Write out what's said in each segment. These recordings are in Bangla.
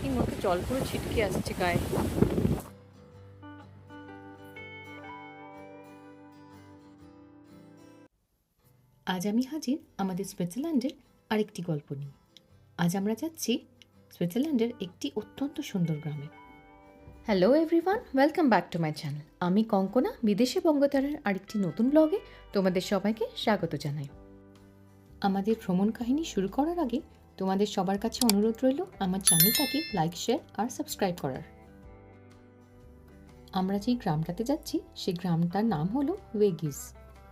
রীতিমতো জল পুরো ছিটকে আসছে গায়ে। আজ আমি হাজির আমাদের সুইজারল্যান্ডের আরেকটি গল্প নিয়ে। আজ আমরা যাচ্ছি সুইজারল্যান্ডের একটি অত্যন্ত সুন্দর গ্রামে। Hello everyone, welcome back to my channel. আমি কঙ্কনা, বিদেশে বঙ্গতারার আরেকটি নতুন ব্লগে তোমাদের সবাইকে স্বাগত জানাই। আমাদের ভ্রমণ কাহিনী শুরু করার আগে তোমাদের সবার কাছে অনুরোধ রইল আমার চ্যানেলটাকে লাইক, শেয়ার আর সাবস্ক্রাইব করার। আমরা যেই গ্রামটাতে যাচ্ছি সেই গ্রামটার নাম হলো ওয়েগিস।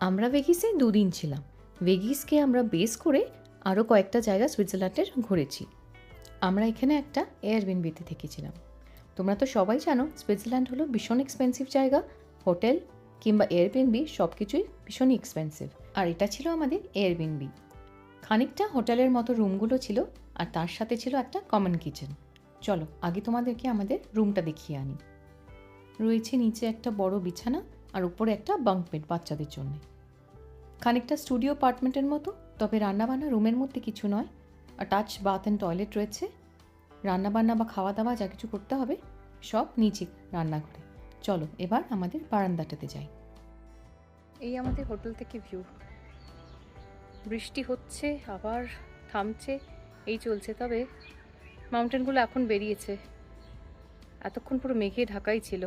আমরা ওয়েগিসে 2 দিন ছিলাম। ওয়েগিসকে আমরা বেস করে আরও কয়েকটা জায়গা সুইজারল্যান্ডের ঘুরেছি। আমরা এখানে একটা এয়ারবিএনবিতে থেকেছিলাম। তোমরা তো সবাই জানো সুইজারল্যান্ড হলো ভীষণ এক্সপেন্সিভ জায়গা। হোটেল কিংবা এয়ারবিএনবি সব কিছুই ভীষণই এক্সপেন্সিভ। আর এটা ছিল আমাদের এয়ারবিএনবি। খানিকটা হোটেলের মতো রুমগুলো ছিল, আর তার সাথে ছিল একটা কমন কিচেন। চলো আগে তোমাদেরকে আমাদের রুমটা দেখিয়ে আনি। রয়েছে নিচে একটা বড় বিছানা আর উপরে একটা বাঙ্ক বেড বাচ্চাদের জন্য। খানিকটা স্টুডিও অ্যাপার্টমেন্টের মতো, তবে রান্নাবান্না রুমের মধ্যে কিছু নয়। অ্যাটাচ বাথ অ্যান্ড টয়লেট রয়েছে। রান্নাবান্না বা খাওয়া দাওয়া যা কিছু করতে হবে সব নিচে রান্নাঘরে। চলো এবার আমাদের বারান্দাটাতে যাই। এই আমাদের হোটেল থেকে ভিউ। বৃষ্টি হচ্ছে আবার থামছে, এই চলছে। তবে মাউন্টেনগুলো এখন বেরিয়েছে, এতক্ষণ পুরো মেঘে ঢাকাই ছিল।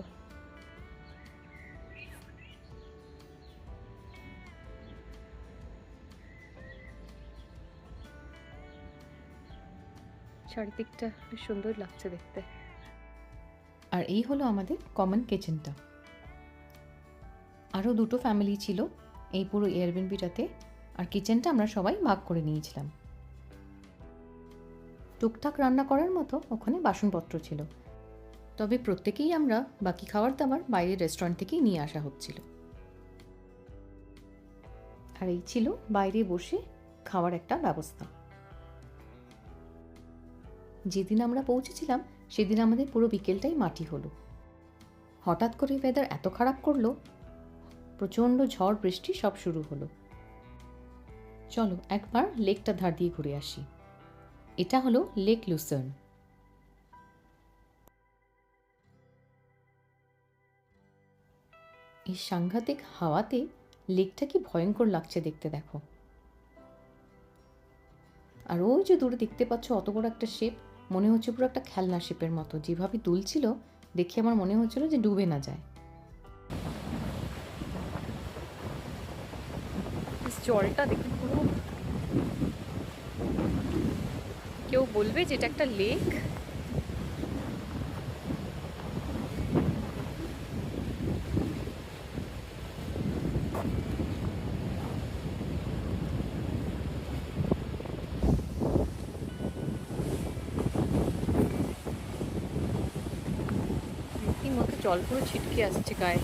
চারিদিকটা বেশ সুন্দর লাগছে দেখতে। আর এই হলো আমাদের কমন কিচেনটা। আরও 2টো ফ্যামিলি ছিল এই পুরো এয়ারবিএনবিটাতে, আর কিচেনটা আমরা সবাই ভাগ করে নিয়েছিলাম। টুকটাক রান্না করার মতো ওখানে বাসনপত্র ছিল, তবে প্রত্যেকেই আমরা বাকি খাবার দাবার বাইরের রেস্টুরেন্ট থেকেই নিয়ে আসা হচ্ছিল। আর এই ছিল বাইরে বসে খাওয়ার একটা ব্যবস্থা। যেদিন আমরা পৌঁছেছিলাম সেদিন আমাদের পুরো বিকেলটাই মাটি হলো। হঠাৎ করে ওয়েদার এত খারাপ করলো, প্রচণ্ড ঝড় বৃষ্টি সব শুরু হলো। চলো একবার লেকটা ধার দিয়ে ঘুরে আসি। এটা হলো লেক লুসার্ন। এই সাংঘাতিক হাওয়াতে লেকটা কি ভয়ঙ্কর লাগছে দেখতে, দেখো। আর ওই যে দূরে দেখতে পাচ্ছ অত বড় একটা শিপ, মনে হচ্ছে পুরো একটা খেলনা শিপের মতো। যেভাবে দুলছিল দেখে আমার মনে হচ্ছিল যে ডুবে না যায়। জলটা দেখুন পুরো, কেউ বলবে যে এটা একটা লেক। রীতিমতো জল পুরো ছিটকে আসছে গায়ে।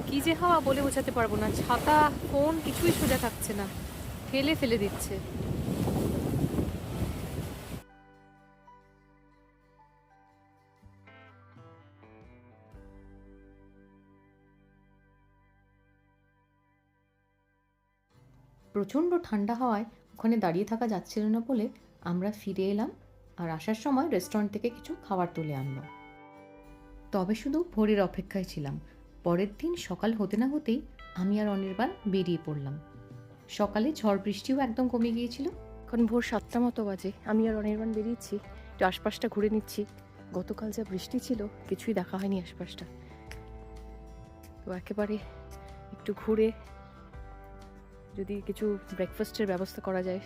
কি যে হাওয়া বলে বোঝাতে পারবো না। ছাতা, ফোন কিছুই সোজা থাকছে না, ফেলে ফেলে দিচ্ছে। প্রচণ্ড ঠান্ডা হওয়ায় ওখানে দাঁড়িয়ে থাকা যাচ্ছিল না বলে আমরা ফিরে এলাম, আর আসার সময় রেস্টুরেন্ট থেকে কিছু খাবার তুলে আনলাম। তবে শুধু ভোরের অপেক্ষায় ছিলাম। পরের দিন সকাল হতে না হতেই আমি আর অনির্বাণ বেরিয়ে পড়লাম। সকালে ঝড় বৃষ্টিও একদম কমে গিয়েছিল। এখন ভোর 7টা মতো বাজে। আমি আর অনির্বাণ বেরিয়েছি, একটু আশপাশটা ঘুরে নিচ্ছি। গতকাল যা বৃষ্টি ছিল কিছুই দেখা হয়নি আশপাশটা, তো একেবারে একটু ঘুরে যদি কিছু ব্রেকফাস্টের ব্যবস্থা করা যায়,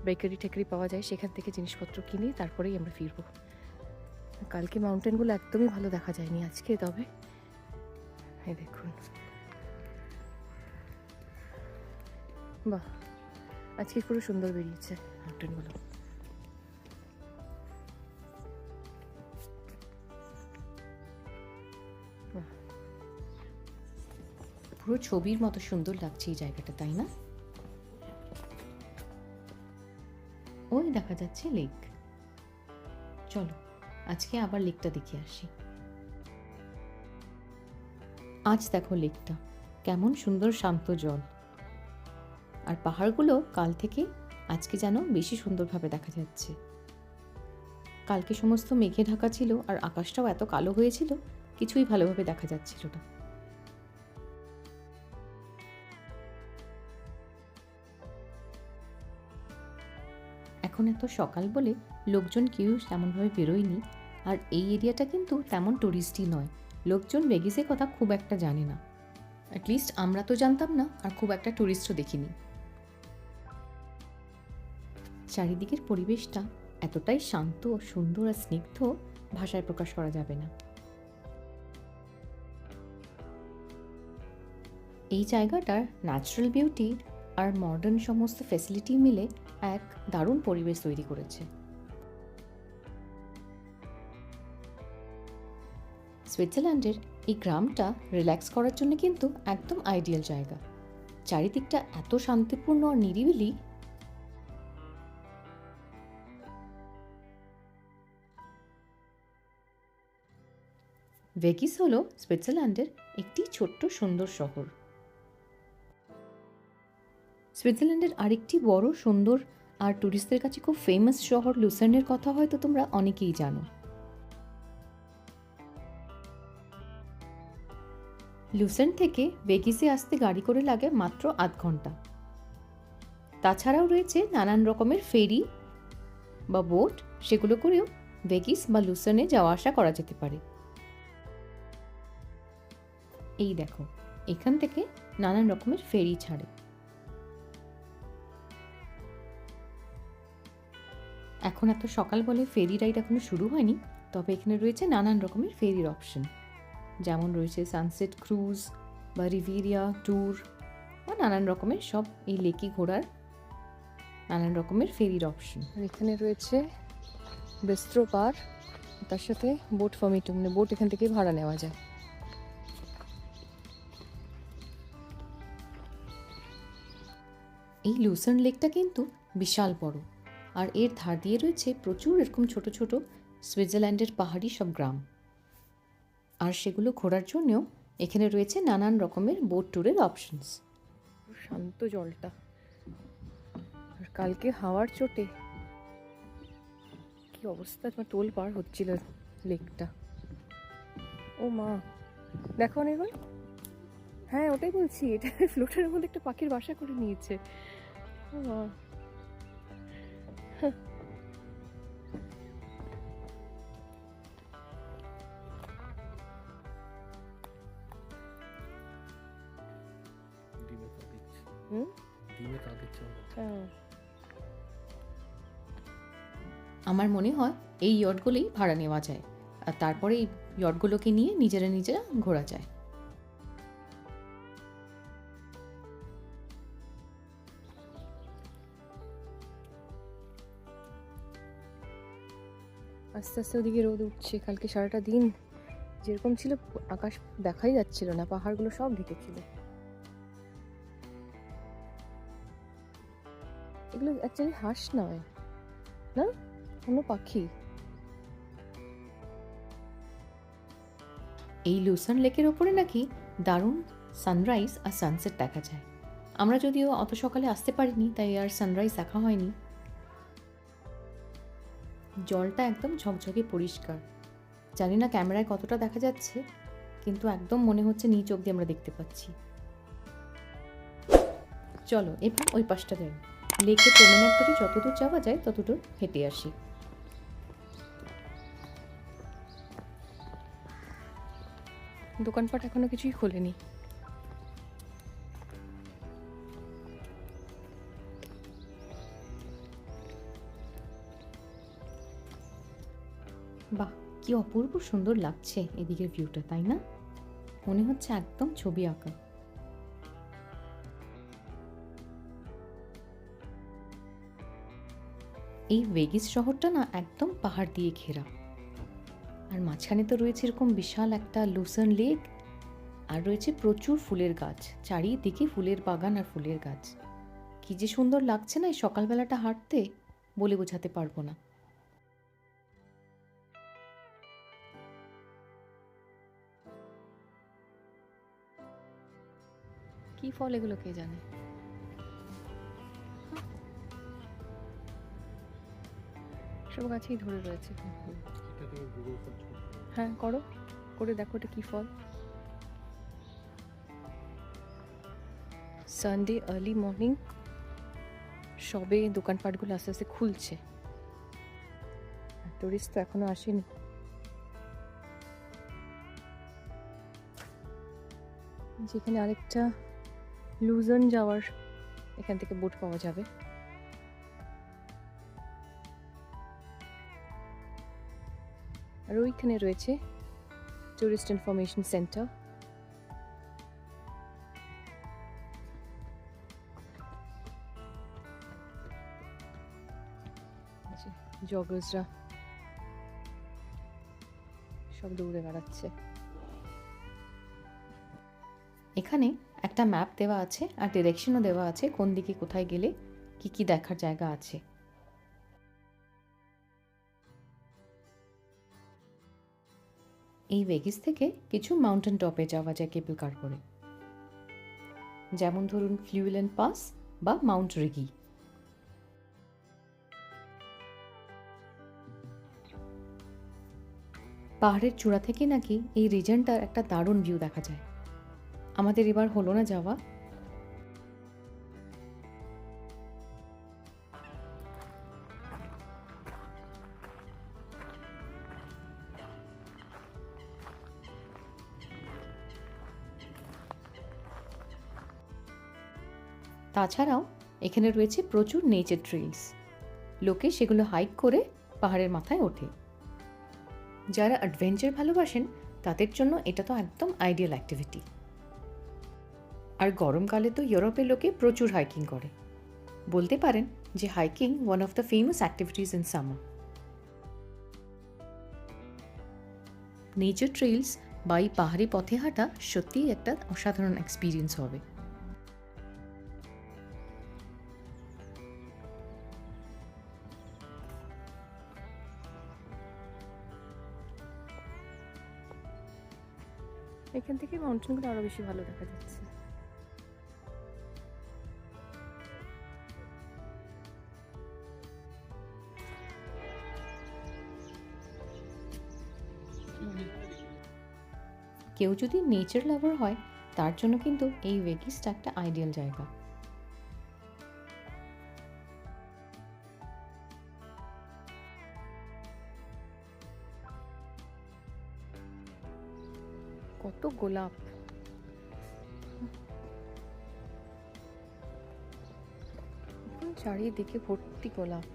বেকারি টেকারি পাওয়া যায়, সেখান থেকে জিনিসপত্র কিনে তারপরেই আমরা ফিরবো। কালকে মাউন্টেনগুলো একদমই ভালো দেখা যায়নি আজকে, তবে এই দেখুন, বাহ, আজকে পুরো সুন্দর বেরিয়েছে মাউন্টেনগুলো। পুরো ছবির মতো সুন্দর লাগছে এই জায়গাটা, তাই না? ওই দেখা যাচ্ছে লেক। চলো আজকে আবার লেকটা দেখে আসি। আজ দেখো লেকটা কেমন সুন্দর শান্ত জল, আর পাহাড়গুলো কাল থেকে আজকে যেন বেশি সুন্দরভাবে দেখা যাচ্ছে। কালকে সমস্ত মেঘে ঢাকা ছিল আর আকাশটাও এত কালো হয়েছিল, কিছুই ভালোভাবে দেখা যাচ্ছিল না। এখন এত সকাল বলে লোকজন কেউ তেমনভাবে বেরোয়নি, আর এই এরিয়াটা কিন্তু তেমন টুরিস্টই নয়। লোকজন ভেগিসের কথা খুব একটা জানে না, অ্যাটলিস্ট আমরা তো জানতাম না, আর খুব একটা টুরিস্টও দেখিনি। চারিদিকের পরিবেশটা এতটাই শান্ত, সুন্দর আর স্নিগ্ধ, ভাষায় প্রকাশ করা যাবে না। এই জায়গাটার ন্যাচারাল বিউটি আর মডার্ন সমস্ত ফ্যাসিলিটি মিলে এক দারুণ পরিবেশ তৈরি করেছে। সুইজারল্যান্ডের এই গ্রামটা রিল্যাক্স করার জন্য কিন্তু একদম আইডিয়াল জায়গা। চারিদিকটা এত শান্তিপূর্ণ আর নিরিবিলি। ভেগিস হলো সুইজারল্যান্ডের একটি ছোট্ট সুন্দর শহর। সুইজারল্যান্ডের আরেকটি বড় সুন্দর আর টুরিস্টদের কাছে খুব ফেমাস শহর লুসার্নের কথা হয়তো তোমরা অনেকেই জানো। লুসার্ন থেকে ভেগিসে আসতে গাড়ি করে লাগে মাত্র আধ ঘন্টা। তাছাড়াও রয়েছে নানান রকমের ফেরি বা বোট, সেগুলো করেও ভেগিস বা লুসার্নে যাওয়া আসা করা যেতে পারে। এই দেখো, এখান থেকে নানান রকমের ফেরি ছাড়ে। এখন এত সকাল বলে ফেরি রাইড এখনো শুরু হয়নি, তবে এখানে রয়েছে নানান রকমের ফেরির অপশন, যেমন রয়েছে সানসেট ক্রুজ বা রিভিরিয়া ট্যুর বা নানান রকমের সব এই লেকে ঘোরার নানান রকমের ফেরির অপশন। আর এখানে রয়েছে বেস্ট্রো পার, তার সাথে বোট ফার্মিটু, মানে বোট এখান থেকে ভাড়া নেওয়া যায়। এই লুসার্ন লেকটা কিন্তু বিশাল বড়, আর এর ধার দিয়ে রয়েছে প্রচুর এরকম ছোট ছোট সুইজারল্যান্ডের পাহাড়ি সব গ্রাম, আর সেগুলো ঘোরার জন্যও এখানে রয়েছে নানান রকমের বোট ট্যুরের অপশনস। শান্ত জলটা, আর কালকে হাওয়ার চোটে কি অবস্থা, তোমার টোল পার হচ্ছিল লেকটা। ও মা, দেখো অনির্বাণ, হ্যাঁ ওটাই বলছি, এটা ফ্লোটের মধ্যে একটা পাখির বাসা করে নিয়েছে। ও মা, হ্যাঁ। আমার মনে হয় এই ইয়টগুলোই ভাড়া নেওয়া যায়, আর তারপরে এই ইয়টগুলোকে নিয়ে নিজেরা নিজেরা ঘোরা যায়। আস্তে আস্তে ওদিকে রোদ উঠছে। কালকে সারাটা দিন যেরকম ছিল আকাশ দেখাই যাচ্ছিল না, পাহাড়গুলো সব ঢেকেছিল। এগুলো অ্যাকচুয়ালি হাঁস নয়, না কোনো পাখি। এই লুসার্ন লেকের ওপরে নাকি দারুণ সানরাইজ আর সানসেট দেখা যায়। আমরা যদিও অত সকালে আসতে পারিনি, তাই আর সানরাইজ দেখা হয়নি। জলটা একদম ঝকঝকে পরিষ্কার, জানি না ক্যামেরায় কতটা দেখা যাচ্ছে, কিন্তু একদম মনে হচ্ছে নিচ অব্দি আমরা দেখতে পাচ্ছি। চলো এবার ওই পাশটা যাই, লেকে প্রমেনাড ধরে যতদূর যাওয়া যায় ততদূর হেঁটে আসি। দোকানপাট এখনো কিছুই খোলেনি। বাহ, কি অপূর্ব সুন্দর লাগছে এদিকের ভিউটা, তাই না? মনে হচ্ছে একদম ছবি আঁকা। এই ভেগিস শহরটা না একদম পাহাড় দিয়ে ঘেরা, আর মাঝখানে তো রয়েছে এরকম বিশাল একটা লুসার্ন লেক, আর রয়েছে প্রচুর ফুলের গাছ, চারিদিকে ফুলের বাগান আর ফুলের গাছ। কি যে সুন্দর লাগছে না এই সকালবেলাটা হাঁটতে, বলে বোঝাতে পারবো না। কি ফল এগুলো কে জানে। সব গাছেই ধরে রয়েছে। হ্যাঁ করো, করে দেখো এটা কি ফল। সানডে আর্লি মর্নিং, সবে দোকানপাটগুলো আস্তে আস্তে খুলছে, টুরিস্ট তো এখনো আসেনি। যেখানে আরেকটা লুজন যাওয়ার, এখান থেকে বোট পাওয়া যাবে। আর ওইখানে রয়েছে টুরিস্ট ইনফরমেশন সেন্টার। জগার্সরা সব দৌড়ে বেড়াচ্ছে। এখানে একটা ম্যাপ দেওয়া আছে আর ডিরেকশনও দেওয়া আছে কোন দিকে কোথায় গেলে কি কি দেখার জায়গা আছে। এই ভেগিস থেকে কিছু মাউন্টেন টপে যাওয়া যায় কেবল কার করে, যেমন ধরুন ফ্লুইল্যান্ড পাস বা মাউন্ট রিগি। পাহাড়ের চূড়া থেকে নাকি এই রিজনটার একটা দারুণ ভিউ দেখা যায়। আমাদের এবার হলো না যাওয়া। তাছাড়াও এখানে রয়েছে প্রচুর নেচার ট্রেইলস, লোকে সেগুলো হাইক করে পাহাড়ের মাথায় ওঠে। যারা অ্যাডভেঞ্চার ভালোবাসেন তাদের জন্য এটা তো একদম আইডিয়াল অ্যাক্টিভিটি। আর গরমকালে তো ইউরোপের লোকে প্রচুর হাইকিং করে, বলতে পারেন যে hiking one of the famous activities in summer. Nature trails বা এই পাহাড়ি পথে হাঁটা সত্যিই একটা অসাধারণ এক্সপিরিয়েন্স হবে। এখান থেকে মাউন্টেনগুলো আরো বেশি ভালো দেখা যাচ্ছে। কেউ যদি নেচার লাভার হয় তার জন্য কিন্তু এই ভেগিসটা একটা আইডিয়াল জায়গা। কত গোলাপ, চারিদিকে ভর্তি গোলাপ।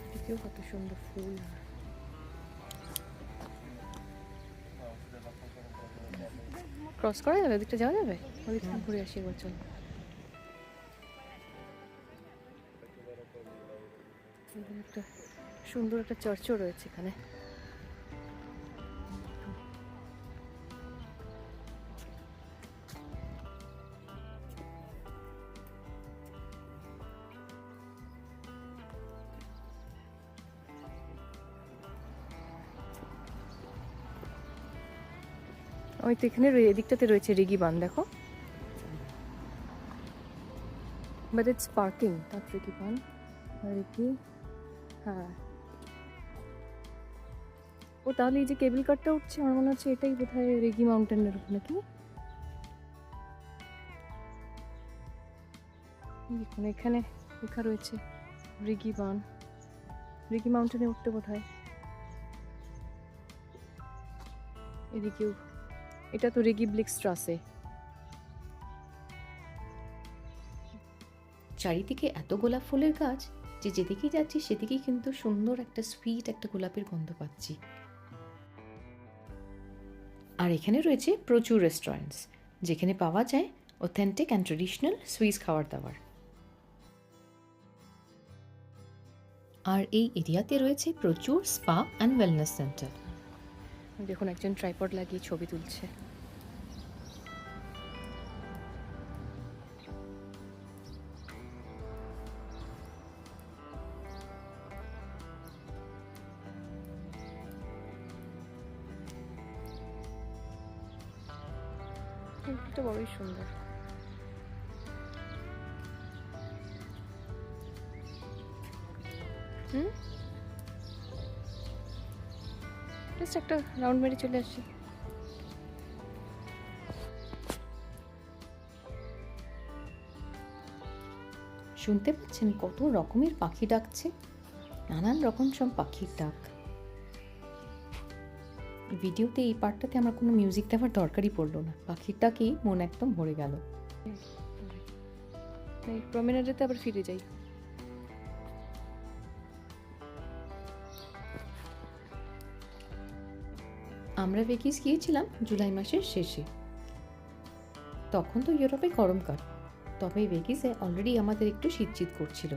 এদিকেও কত সুন্দর ফুল। ক্রস করা যাবে, ওদিকটা যাওয়া যাবে, ওদিকটা ঘুরে আসি একবার চলো। একটা সুন্দর একটা চার্চও রয়েছে এখানে। ওই তো এখানে এদিকটাতে রয়েছে রিগি বান, দেখো। বাট ইটস পার্কিং, নট রিগি বান। রিগি, হ্যাঁ। ও তাহলে এই যে কেবল কারটা উঠছে, আমার মনে হচ্ছে এটাই বোধহয় রিগি মাউন্টেনের নাকি। দেখুন এখানে লেখা রয়েছে রিগি বান, রিগি মাউন্টেনে উঠতে বোধহয়। এদিকেও, এটা তো রিগি ব্লিক্সট্রাসে। চারিদিকে এত গোলাপ ফুলের গাছ যে যেদিকেই যাচ্ছি সেদিকেই কিন্তু সুন্দর একটা সুইট একটা গোলাপের গন্ধ পাচ্ছি। আর এখানে রয়েছে প্রচুর রেস্টুরেন্টস যেখানে পাওয়া যায় অথেন্টিক অ্যান্ড ট্রেডিশনাল সুইস খাবার দাবার। আর এই এরিয়াতে রয়েছে প্রচুর স্পা অ্যান্ড ওয়েলনেস সেন্টার। দেখুন একজন ট্রাইপড লাগিয়ে ছবি তুলছে। টেম্পলটা বড়ই সুন্দর। জাস্ট একটা রাউন্ড মেরে চলে আসছি। শুনতে পাচ্ছেন কত রকমের পাখি ডাকছে, নানান রকম সব পাখির ডাক। ভিডিওতে এই পার্টটাতে আমার কোনো মিউজিক দেওয়ার দরকারই পড়লো না, পাখির ডাকেই মন একদম ভরে গেল। এই প্রমেনাডেতে আবার ফিরে যাই। আমরা ভেগিস গিয়েছিলাম জুলাই মাসের শেষে। তখন তো ইউরোপে গরমকাল, তবে ভেগিসে অলরেডি আমাদের একটু শীত করছিল।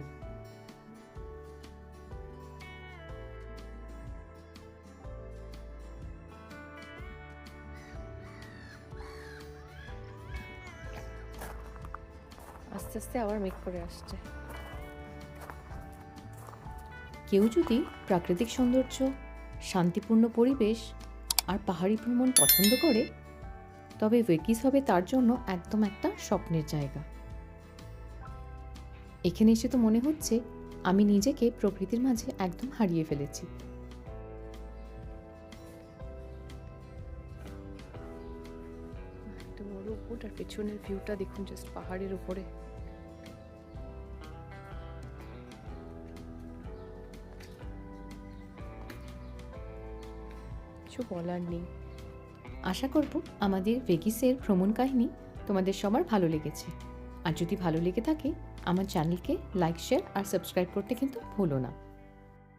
আস্তে আস্তে আবার মেঘ করে আসছে। কেউ যদি প্রাকৃতিক সৌন্দর্য, শান্তিপূর্ণ পরিবেশ আর পাহাড়ি ভ্রমণ পছন্দ করে, তবে ভেগিস হবে তার জন্য একদম একটা স্বপ্নের জায়গা। এখানে এসে তো মনে হচ্ছে আমি নিজেকে প্রকৃতির মাঝে একদম হারিয়ে ফেলেছি। একটা বড় উপর, আর পেছনের ভিউটা দেখুন, জাস্ট পাহাড়ের উপরে। কিছু বলার নেই। আশা করব আমাদের ভেগিসের ভ্রমণ কাহিনী তোমাদের সবার ভালো লেগেছে। আর যদি ভালো লেগে থাকে আমার চ্যানেলকে লাইক, শেয়ার আর সাবস্ক্রাইব করতে কিন্তু ভুলো না।